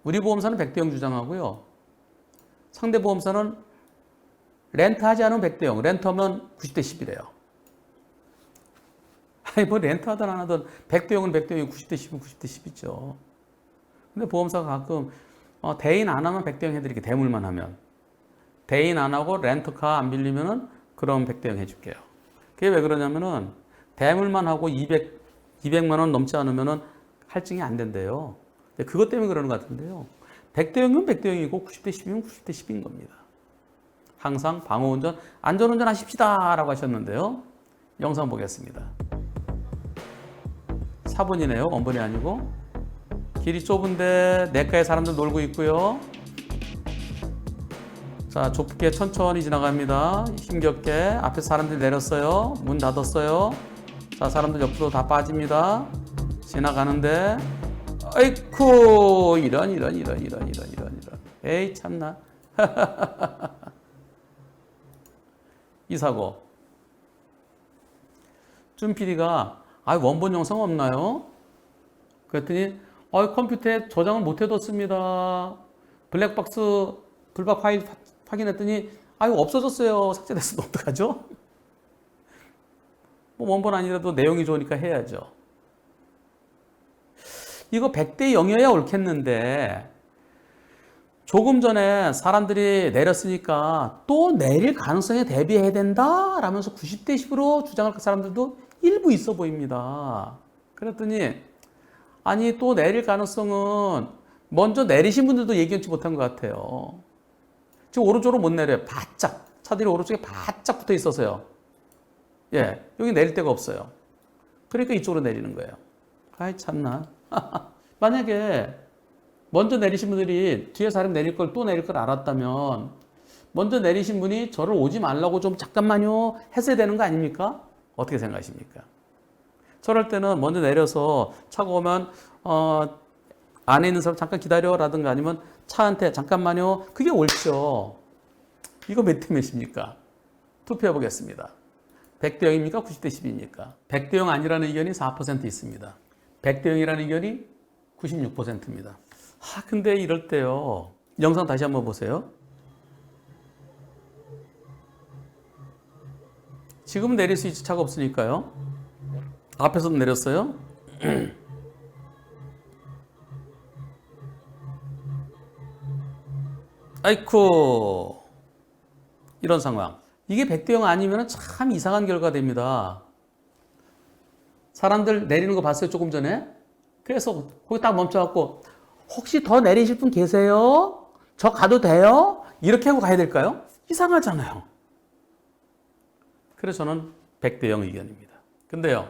우리 보험사는 100대 0 주장하고요. 상대 보험사는 렌트하지 않으면 100대 0, 렌트하면 90대 10이래요. 아니 뭐 렌트하든 안 하든 100대 0은 100대 0, 90대 10은 90대 10이죠. 근데 보험사가 가끔 대인 안 하면 100대 0 해드릴게. 대물만 하면. 대인 안 하고 렌트카 안 빌리면은 그럼 100대 0 해줄게요. 그게 왜 그러냐면은 대물만 하고 200만 원 넘지 않으면은 할증이 안 된대요. 그것 때문에 그러는 것 같은데요. 100대 0이면 100대 0이고 90대 10이면 90대 10인 겁니다. 항상 방어운전, 안전운전 하십시다 라고 하셨는데요. 영상 보겠습니다. 4번이네요. 원본이 아니고. 길이 좁은데 내과에 사람들 놀고 있고요. 자, 좁게 천천히 지나갑니다. 힘겹게. 앞에 사람들이 내렸어요. 문 닫았어요. 자, 사람들 옆으로 다 빠집니다. 지나가는데 아이쿠 이런. 에이 참나. 이 사고. 준 PD가 원본 영상 없나요? 그랬더니 컴퓨터에 저장을 못 해뒀습니다. 블랙박스 불박 파일 확인했더니 없어졌어요. 삭제됐어. 어떡하죠? 뭐 원본 아니라도 내용이 좋으니까 해야죠. 이거 100대 0이어야 옳겠는데 조금 전에 사람들이 내렸으니까 또 내릴 가능성에 대비해야 된다 라면서 90대 10으로 주장할 사람들도 일부 있어 보입니다. 그랬더니 아니 또 내릴 가능성은 먼저 내리신 분들도 예견치 못한 것 같아요. 지금 오른쪽으로 못 내려요. 바짝. 차들이 오른쪽에 바짝 붙어 있어서요. 예, 여기 내릴 데가 없어요. 그러니까 이쪽으로 내리는 거예요. 아이 참나. 만약에 먼저 내리신 분들이 뒤에 사람 내릴 걸 또 내릴 걸 알았다면 먼저 내리신 분이 저를 오지 말라고 좀 잠깐만요 했어야 되는 거 아닙니까? 어떻게 생각하십니까? 저럴 때는 먼저 내려서 차가 오면 안에 있는 사람 잠깐 기다려라든가 아니면 차한테 잠깐만요. 그게 옳죠. 이거 몇 대 몇입니까? 투표해 보겠습니다. 100대 0입니까? 90대 10입니까? 100대 0 아니라는 의견이 4% 있습니다. 100대 0이라는 의견이 96%입니다. 근데 이럴 때요. 영상 다시 한번 보세요. 지금 내릴 수 있지 차가 없으니까요. 앞에서도 내렸어요. 아이쿠 이런 상황. 이게 100대 0 아니면 참 이상한 결과가 됩니다. 사람들 내리는 거 봤어요 조금 전에. 그래서 거기 딱 멈춰갖고 혹시 더 내리실 분 계세요? 저 가도 돼요? 이렇게 하고 가야 될까요? 이상하잖아요. 그래서 저는 100대 0 의견입니다. 근데요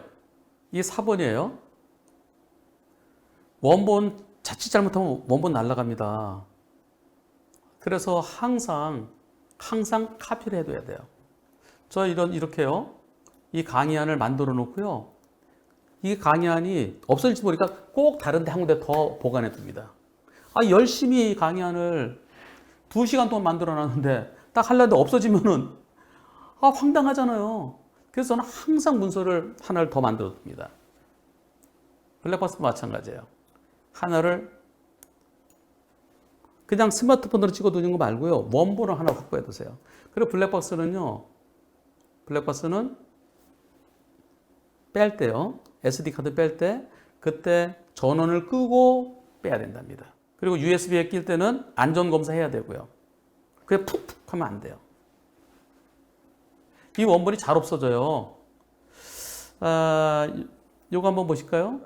이 4번이에요. 원본 자칫 잘못하면 원본 날아갑니다. 그래서 항상 카피를 해둬야 돼요. 저 이렇게요. 이 강의안을 만들어 놓고요. 이 강의안이 없어질지 모르니까 꼭 다른 데 한 군데 더 보관해 둡니다. 열심히 강의안을 2시간 동안 만들어 놨는데 딱 하려는데 없어지면은 황당하잖아요. 그래서 저는 항상 문서를 하나를 더 만들어 둡니다. 블랙박스도 마찬가지예요. 하나를 그냥 스마트폰으로 찍어 두는 거 말고요. 원본을 하나 확보해 두세요. 그리고 블랙박스는 뺄 때요. SD카드 뺄 때 그때 전원을 끄고 빼야 된답니다. 그리고 USB에 낄 때는 안전검사 해야 되고요. 그게 푹푹 하면 안 돼요. 이 원본이 잘 없어져요. 요거 한번 보실까요?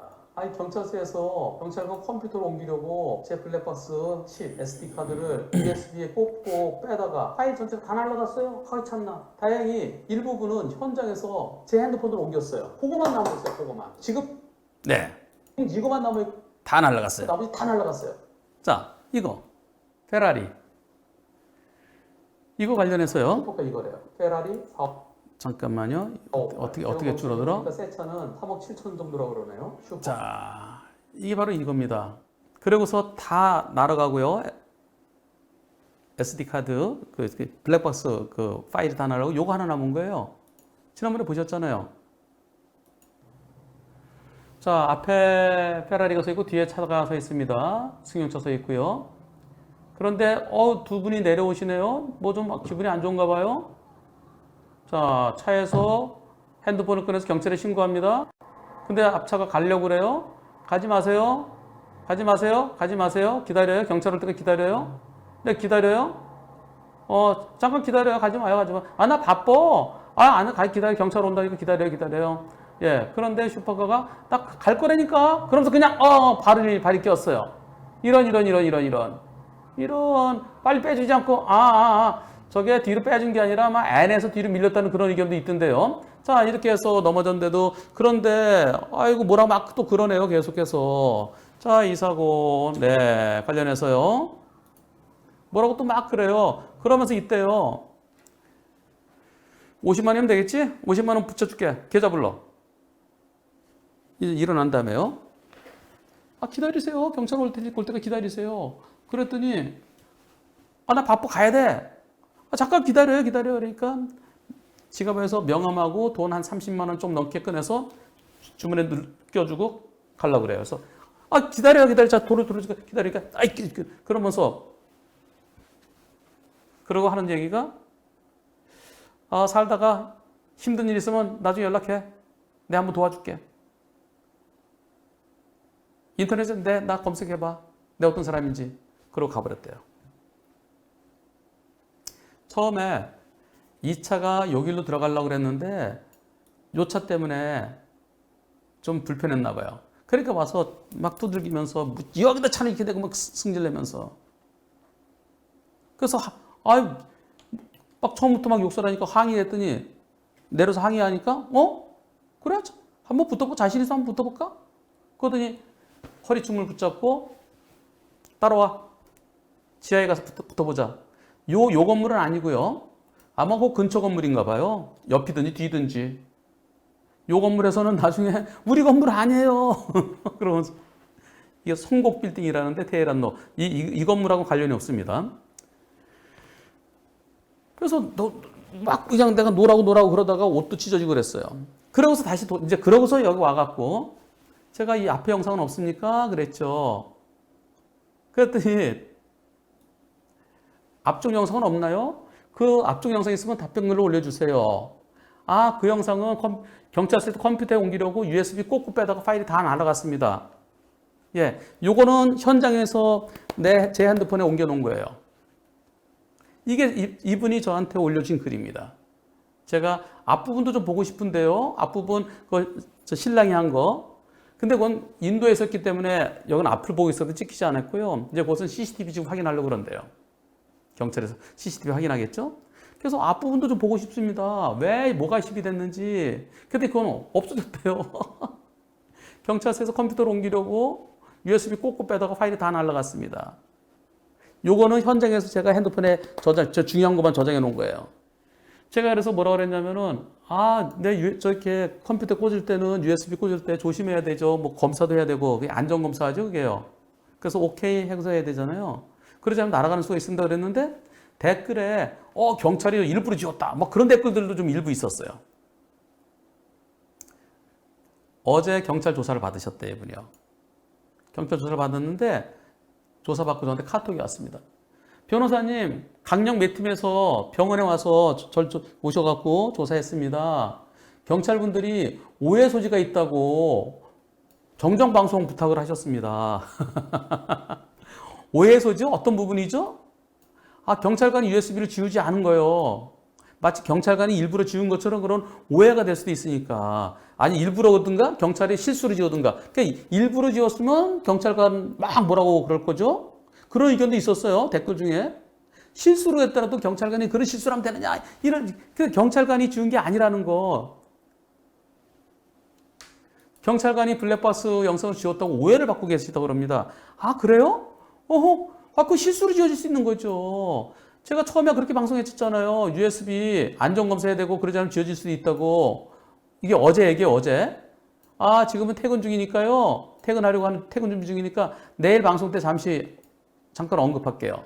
경찰서에서 경찰관 컴퓨터로 옮기려고 제 블랙박스 칩, SD카드를 USB에 꽂고 빼다가 파일 전체가 다 날라갔어요. 참나. 다행히 일부분은 현장에서 제 핸드폰으로 옮겼어요. 그거만 남았어요. 그거만. 지금 네. 이거만 남아 다 날라갔어요. 나머지 다 날라갔어요. 자, 이거 페라리. 이거 관련해서요. 이거래요. 페라리 4억. 잠깐만요. 어떻게 줄어들어? 그러니까 새 차는 3억 7천 정도라고 그러네요. 슈퍼. 자, 이게 바로 이겁니다. 그리고서 다 날아가고요. SD 카드, 블랙박스 파일이 다 날아가고 요거 하나 남은 거예요. 지난번에 보셨잖아요. 자, 앞에 페라리가 서 있고 뒤에 차가 서 있습니다. 승용차 서 있고요. 그런데 두 분이 내려오시네요. 뭐 좀 기분이 안 좋은가 봐요. 자, 차에서 핸드폰을 꺼내서 경찰에 신고합니다. 근데 앞차가 가려고 그래요. 가지 마세요. 가지 마세요. 가지 마세요. 기다려요. 경찰 올 때까지 기다려요. 네, 기다려요. 잠깐 기다려요. 가지 마요. 가지 마. 아, 나 바빠. 안 기다려. 경찰 온다니까 기다려요. 기다려요. 예. 그런데 슈퍼카가 딱 갈 거라니까. 그러면서 그냥 발이 꼈어요. 이런 빨리 빼주지 않고 저게 뒤로 빼준 게 아니라 막 N에서 뒤로 밀렸다는 그런 의견도 있던데요. 자, 이렇게 해서 넘어졌는데도 그런데 아이고 뭐라 막 또 그러네요. 계속해서. 자, 이 사고 네 관련해서요. 뭐라고 또 막 그래요. 그러면서 이때요. 50만 원이면 되겠지? 50만 원 붙여줄게. 계좌 불러. 이제 일어난 다음에요. 기다리세요. 경찰 올 때까지 기다리세요. 그랬더니 나 바빠 가야 돼. 잠깐 기다려요. 그러니까 지갑에서 명함하고 돈 한 30만 원 좀 넘게 꺼내서 주머니에 껴주고 가려고 그래요. 그래서 기다려. 자, 도로 기다리니까 그러면서 그러고 하는 얘기가 살다가 힘든 일 있으면 나중에 연락해. 내가 한번 도와줄게. 인터넷에 나 검색해봐. 내가 어떤 사람인지. 그러고 가버렸대요. 처음에 이 차가 여기로 들어가려고 그랬는데 요 차 때문에 좀 불편했나 봐요. 그러니까 와서 막 두들기면서 여기다 차를 이렇게 대고 막 승질내면서 그래서 막 처음부터 막 욕설하니까 항의했더니 내려서 항의하니까 그래 한번 붙어보고 자신 있어 한번 붙어볼까? 그러더니 허리춤을 붙잡고 따라와 지하에 가서 붙어보자. 요 건물은 아니고요. 아마 그 근처 건물인가 봐요. 옆이든지 뒤든지. 요 건물에서는 나중에 우리 건물 아니에요. 그러면서 이게 송곡 빌딩이라는데 테헤란로 이 건물하고 관련이 없습니다. 그래서 막 그냥 내가 노라고 그러다가 옷도 찢어지고 그랬어요. 그러고서 다시 그러고서 여기 와갖고 제가 이 앞에 영상은 없습니까? 그랬죠. 그랬더니 앞쪽 영상은 없나요? 그 앞쪽 영상 있으면 답변글로 올려주세요. 그 영상은 경찰서에서 컴퓨터에 옮기려고 USB 꽂고 빼다가 파일이 다 날아갔습니다. 예, 요거는 현장에서 제 핸드폰에 옮겨놓은 거예요. 이게 이분이 저한테 올려준 글입니다. 제가 앞부분도 좀 보고 싶은데요. 앞부분 저 신랑이 한 거. 근데 그건 인도에 있었기 때문에 여기는 앞을 보고 있어도 찍히지 않았고요. 이제 그것은 CCTV 지금 확인하려고 그런대요. 경찰에서 CCTV 확인하겠죠? 그래서 앞부분도 좀 보고 싶습니다. 왜 뭐가 입이 됐는지. 근데 그건 없어졌대요. 경찰서에서 컴퓨터로 옮기려고 USB 꽂고 빼다가 파일이 다 날아갔습니다. 요거는 현장에서 제가 핸드폰에 중요한 것만 저장해 놓은 거예요. 제가 그래서 뭐라고 그랬냐면은, 저렇게 컴퓨터 꽂을 때는 USB 꽂을 때 조심해야 되죠. 뭐 검사도 해야 되고, 그게 안전검사하죠, 그게요. 그래서 오케이 행사해야 되잖아요. 그러지 않으면 날아가는 수가 있습니다. 그랬는데, 댓글에, 경찰이 일부러 지웠다. 뭐 그런 댓글들도 좀 일부 있었어요. 어제 경찰 조사를 받으셨대요, 이분이요. 경찰 조사를 받았는데, 조사받고 저한테 카톡이 왔습니다. 변호사님, 강력 몇 팀에서 병원에 와서 절 오셔갖고 조사했습니다. 경찰분들이 오해 소지가 있다고 정정방송 부탁을 하셨습니다. 오해 소지 어떤 부분이죠? 경찰관이 USB를 지우지 않은 거예요. 마치 경찰관이 일부러 지운 것처럼 그런 오해가 될 수도 있으니까. 아니 일부러든가 경찰이 실수로 지우든가. 그러니까 일부러 지웠으면 경찰관 막 뭐라고 그럴 거죠. 그런 의견도 있었어요. 댓글 중에. 실수로 했더라도 경찰관이 그런 실수를 하면 되느냐. 경찰관이 지운 게 아니라는 거. 경찰관이 블랙박스 영상을 지웠다고 오해를 받고 계시다고 그럽니다. 그래요? 그 실수로 지워질 수 있는 거죠. 제가 처음에 그렇게 방송했잖아요. USB 안전검사해야 되고 그러지 않으면 지워질 수도 있다고. 이게 어제 얘기예요, 어제. 지금은 퇴근 중이니까요. 퇴근하려고 하는 퇴근 준비 중이니까 내일 방송 때 잠깐 언급할게요.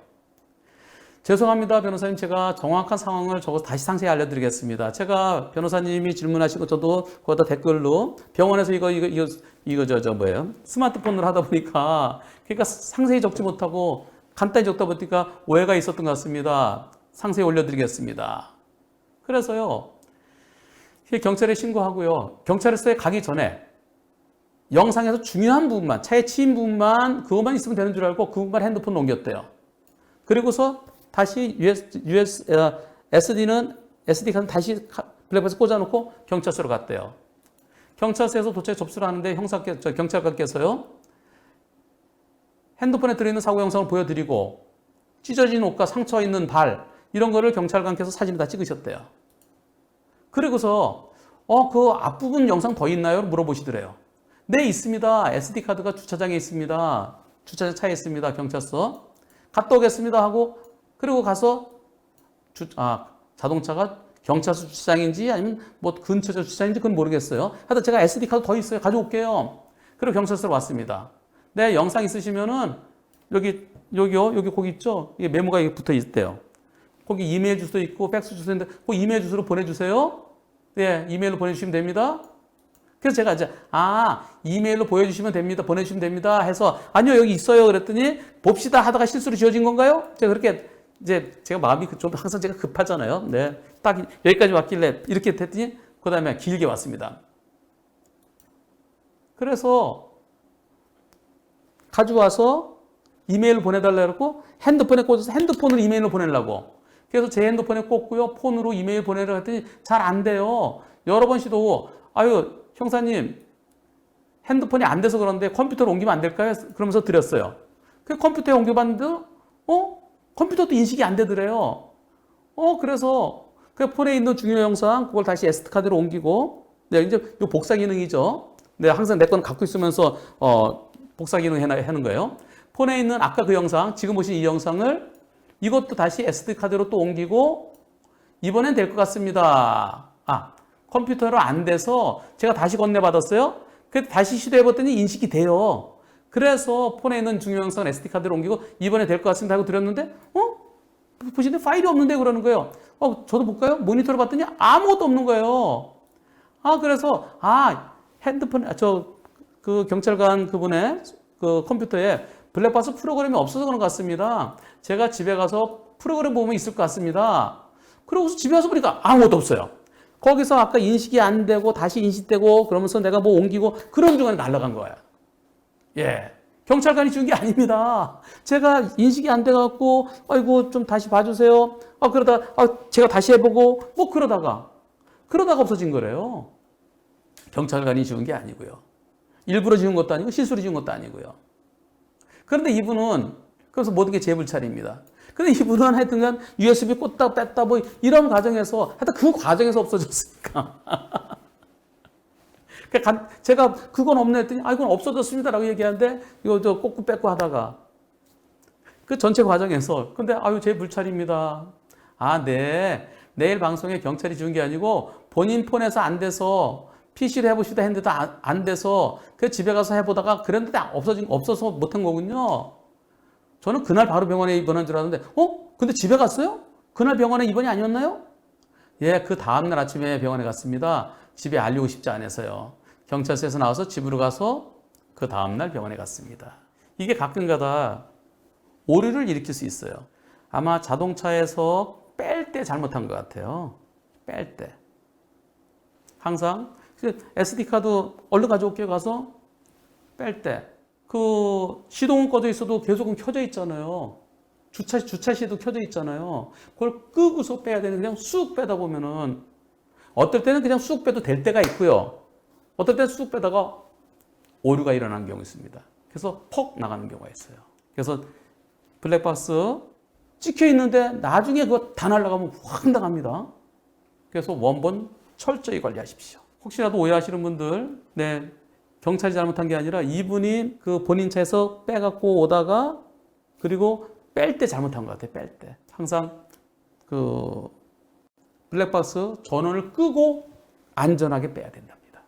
죄송합니다, 변호사님. 제가 정확한 상황을 적어서 다시 상세히 알려드리겠습니다. 제가 변호사님이 질문하시고 저도 거기다 댓글로 병원에서 이거 이거 뭐예요? 스마트폰으로 하다 보니까 그러니까 상세히 적지 못하고 간단히 적다 보니까 오해가 있었던 것 같습니다. 상세히 올려드리겠습니다. 그래서요, 경찰에 신고하고요. 경찰서에 가기 전에 영상에서 중요한 부분만, 차에 치인 부분만, 그것만 있으면 되는 줄 알고 그 부분만 핸드폰 옮겼대요. 그리고서 다시 SD 카드 다시 블랙박스 꽂아놓고 경찰서로 갔대요. 경찰서에서 도착해 접수를 하는데 경찰관께서요, 핸드폰에 들어있는 사고 영상을 보여드리고 찢어진 옷과 상처 있는 발 이런 거를 경찰관께서 사진을 다 찍으셨대요. 그리고서 그 앞부분 영상 더 있나요? 물어보시더래요. 네, 있습니다. SD카드가 주차장에 있습니다. 주차장 차에 있습니다. 경찰서. 갔다 오겠습니다 하고 그리고 가서 자동차가 경찰서 주차장인지 아니면 뭐 근처 주차장인지 그건 모르겠어요. 하여튼 제가 SD카드 더 있어요. 가져올게요. 그리고 경찰서로 왔습니다. 네, 영상 있으시면은 여기 거기 있죠? 이게 메모가 붙어 있대요. 거기 이메일 주소 있고 팩스 주소 있는데 그 이메일 주소로 보내주세요. 네, 이메일로 보내주시면 됩니다. 그래서 제가 이제 이메일로 보여주시면 됩니다. 보내주시면 됩니다. 해서 아니요 여기 있어요. 그랬더니 봅시다 하다가 실수로 지워진 건가요? 제가 그렇게 이제 제가 마음이 좀 항상 제가 급하잖아요. 네, 딱 여기까지 왔길래 이렇게 했더니 그 다음에 길게 왔습니다. 그래서 가져와서 이메일로 보내달라고 그러고 핸드폰에 꽂아서 핸드폰으로 이메일로 보내려고. 그래서 제 핸드폰에 꽂고요. 폰으로 이메일 보내려고 했더니 잘 안 돼요. 여러 번 시도하고 형사님 핸드폰이 안 돼서 그런데 컴퓨터로 옮기면 안 될까요? 그러면서 드렸어요. 그 컴퓨터에 옮겨봤는데 컴퓨터도 인식이 안 되더래요. 그래서 그 폰에 있는 중요 영상 그걸 다시 SD카드로 옮기고 네, 이제 이 복사 기능이죠. 네, 항상 내 건 갖고 있으면서 복사 기능 하는 거예요. 폰에 있는 아까 그 영상, 지금 보신 이 영상을 이것도 다시 SD카드로 또 옮기고 이번엔 될 것 같습니다. 컴퓨터로 안 돼서 제가 다시 건네받았어요. 그래서 다시 시도해봤더니 인식이 돼요. 그래서 폰에 있는 중요 영상을 SD카드로 옮기고 이번에 될 것 같습니다 하고 드렸는데 보시는데 파일이 없는데 그러는 거예요. 저도 볼까요? 모니터를 봤더니 아무것도 없는 거예요. 그래서 핸드폰 그 경찰관 그분의 그 컴퓨터에 블랙박스 프로그램이 없어서 그런 것 같습니다. 제가 집에 가서 프로그램 보면 있을 것 같습니다. 그러고서 집에 와서 보니까 아무것도 없어요. 거기서 아까 인식이 안 되고 다시 인식되고 그러면서 내가 뭐 옮기고 그런 중간에 날아간 거예요. 예. 경찰관이 준 게 아닙니다. 제가 인식이 안 돼갖고 아이고 좀 다시 봐주세요. 그러다 제가 다시 해보고 뭐 그러다가 없어진 거래요. 경찰관이 지운 게 아니고요. 일부러 지운 것도 아니고 실수로 지운 것도 아니고요. 그런데 이분은 그래서 모든 게 제 불찰입니다. 근데 이분은 하여튼간 USB 꽂다 뺐다 뭐 이런 과정에서 하여튼 그 과정에서 없어졌으니까. 제가 그건 없네 했더니 이건 없어졌습니다라고 얘기하는데 이거 꽂고 뺐고 하다가 그 전체 과정에서 근데 제 불찰입니다. 네. 내일 방송에 경찰이 지운 게 아니고 본인 폰에서 안 돼서 PC로 해보시다 했는데도 안 돼서 그 집에 가서 해보다가 그랬는데 없어서 못한 거군요. 저는 그날 바로 병원에 입원한 줄 알았는데 근데 집에 갔어요? 그날 병원에 입원이 아니었나요? 예, 그 다음날 아침에 병원에 갔습니다. 집에 알리고 싶지 않아서요. 경찰서에서 나와서 집으로 가서 그 다음날 병원에 갔습니다. 이게 가끔가다 오류를 일으킬 수 있어요. 아마 자동차에서 뺄 때 잘못한 것 같아요. 뺄 때. 항상 SD카드 얼른 가져올게요 가서 뺄 때. 그 시동은 꺼져 있어도 계속은 켜져 있잖아요. 주차시에도 켜져 있잖아요. 그걸 끄고서 빼야 되는 그냥 쑥 빼다 보면은 어떨 때는 그냥 쑥 빼도 될 때가 있고요. 어떨 때는 쑥 빼다가 오류가 일어나는 경우 있습니다. 그래서 퍽 나가는 경우가 있어요. 그래서 블랙박스 찍혀 있는데 나중에 그거 다 날아가면 황당합니다. 그래서 원본 철저히 관리하십시오. 혹시라도 오해하시는 분들, 네, 경찰이 잘못한 게 아니라 이분이 그 본인 차에서 빼갖고 오다가 그리고 뺄 때 잘못한 것 같아요. 뺄 때. 항상 그 블랙박스 전원을 끄고 안전하게 빼야 된답니다.